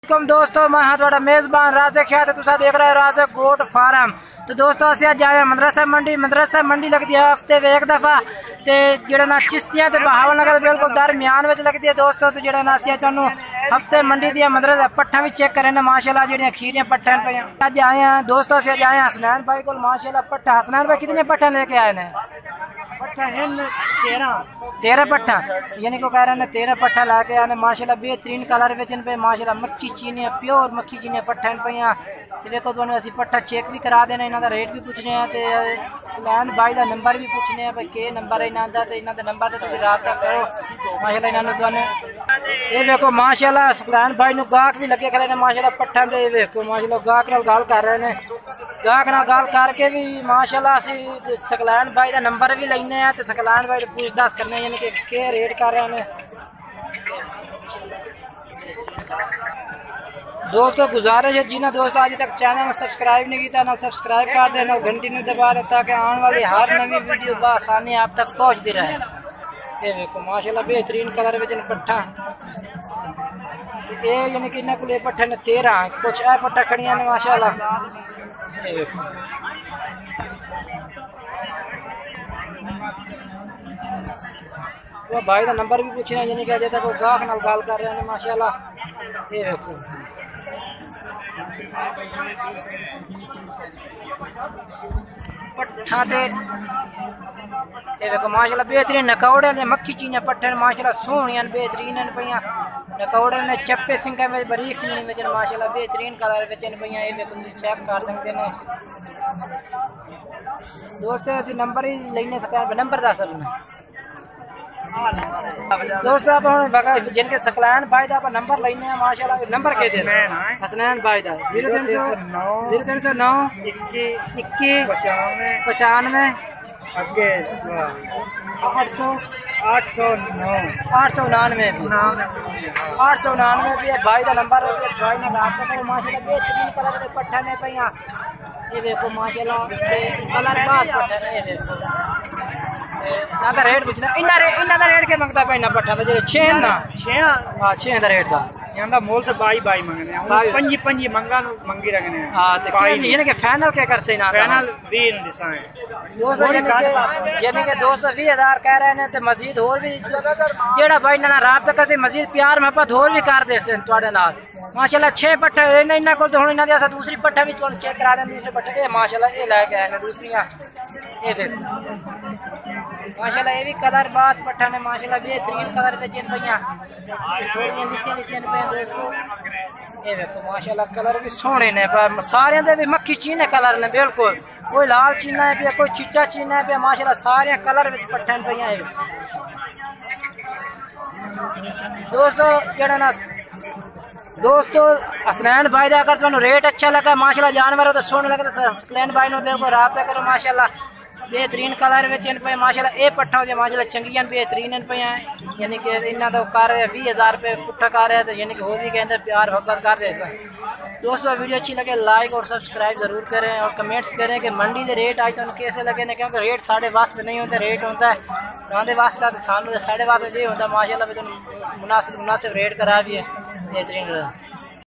दोस्तों मैं हाँ थोड़ा मेज़बान राज़ ख्या तो तुसा देख रहे हो राज़ गोट फार्म। तो दोस्तों अस अज आए मदरसा मंडी लगती है हफ्ते में एक दफा ते जेड़ा ना चिश्तियां ते बहावलनगर बिल्कुल दरम्यान में लगती है दोस्तों। तो जेड़ा ना अस तुहानू हफ्ते मंडी दी मदरसा पट्ठा भी चेक करें माशाल्लाह जेड़ियां खीरियां पट्ठा पे अज आए हैं दोस्तों। अस अज आए हैं हसनैन भाई को माशाल्लाह पट्ठा। हसनैन भाई कितने पट्ठा लेके आए ने? पट्ठा है 13 पट्ठा यानी को कह रहे हैं 13 पट्ठा लाके आने माशाल्लाह बेहतरीन कलर बेचन पे माशाल्लाह मक्खी चीनियां प्योर मक्खी चीनियां पट्ठा पे देखो तुहानू असीं पट्ठा चेक भी करा देना इन्हां दा रेट भी पुछने हैं ते सलैन भाई दा नंबर भी पुछने हैं भाई के नंबर है इन्हां दा ते इन्हां दे नंबर ते तुसीं राबता करो माशाल्लाह इन्हां नू तुहानू ये देखो माशाल्लाह सलैन भाई नू गाहक भी लगे खड़े ने माशाल्लाह पट्ठा दे देखो माशाल्लाह गाहक नाल गल कर रहे ने गाहक नाल गल करके भी माशाल्लाह असीं सलैन भाई दा नंबर भी लैने हैं ते सलैन भाई पूछताछ करने यानी कि के रेट कर रहे हैं। दोस्तों गुजारिश है जिन्हें दोस्तों अभी तक चैनल सब्सक्राइब नहीं किया ना सब्सक्राइब कर देना घंटी में दबा दें ताकि आने वाली हर नवी वीडियो बसानी आप तक पहुंचती रहे। ये देखो माशाल्लाह बेहतरीन कलर में पट्ठा ये यानी कि इन्होंने को पट्ठे ने 13 कुछ ए पट्ठा खड़िया ने माशाल्लाह। ये देखो वो भाई का नंबर भी पूछना यानी कि अजय तक वो गाहक नाल गल कर रहे हैं माशाल्लाह। ये देखो पट्ठा ते ये देखो माशाल्लाह बेहतरीन नकौड़े ने मक्खी चीनियां पट्ठे माशाल्लाह सोहणियां बेहतरीन ने पईयां नकौड़े ने चप्पे सिंगा में बारीक सिंगनी में माशाल्लाह बेहतरीन कलर विच ने पईयां। ये देखो तुसीं चेक कर सकते हैं दोस्तों असीं नंबर ही लेने सकते नंबर दस अपना दोस्तों आप जिनके सकलैन भाई का नंबर लेने हैं माशाल्लाह नंबर के हसनैन भाई का 0309 21 95 अगे 899 भी भाई का नंबर है भाई ने रात को माशाल्लाह बेहतरीन कलर के पट्ठा ने पे ये देखो माशाल्लाह कलर बात पट्ठा ने ये देखो ना दा रेट पूछना इन्ना दा रेट के मंगता पे ना पट्ठा दा जेड़े 6 ना 6 हां 6 दा रेट दस यंदा मोल तो 22 मंगने हैं 5 मंगा नु मंगी रखने हैं। हां तो यानी कि फाइनल के कर से ना फाइनल दिन दिसाए दोस्तों यानी कि 220,000 कह रहे हैं ते मजीद और भी जेड़ा भाई ना रात तक मजीद प्यार मोहब्बत और भी कर दे सन ਤੁਹਾਡੇ ਨਾਲ माशाल्लाह 6 पट्ठे इन्हां कोल तो हुण इन्हां दी अस दूसरी पट्ठा भी तुहानू चेक करा दें दूसरे पट्ठे ये माशाल्लाह ये लेके आए ने दूसरियां ये देखो माशाल्लाह ये भी कलर बात पट्ठा ने माशाल्लाह बेहतरीन कलर में जिन भैया थोड़ी निसी पे दोस्तों। ये देखो माशाल्लाह कलर भी सोहने ने सारे दे भी मक्खी चीने कलर ने बिल्कुल कोई लाल चीना है पे कोई चिट्टा चीना है पे माशाल्लाह सारे कलर विच पट्ठे ने भैया। दोस्तों जेड़ा ना दोस्तों हसनैन भाई का अगर तुहानू रेट अच्छा लगा माशाल्लाह जानवर हो तो सोहने लगे तो हसनैन भाई ने बिल्कुल राबता करो माशाल्लाह बेहतरीन कलर में पे माशाल्लाह ये पट्ठा हो माशाल्लाह चंगियां बेहतरीन पे यानी कि इन्हों का कर 20,000 रुपये पुट्ठा कर रहे तो यानी कि वो भी कहते प्यार मोहब्बत कर रहे सर। दोस्तों वीडियो अच्छी लगे लाइक और सब्सक्राइब जरूर करें और कमेंट्स करें कि मंडी के रेट आज तुम कैसे लगे ने क्योंकि रेट साढ़े वास में नहीं होता रेट होता है ना वास्ता तो सानू साढ़े वास में होता माशाल्लाह मुनासिब रेट करा भी है बेहतरीन।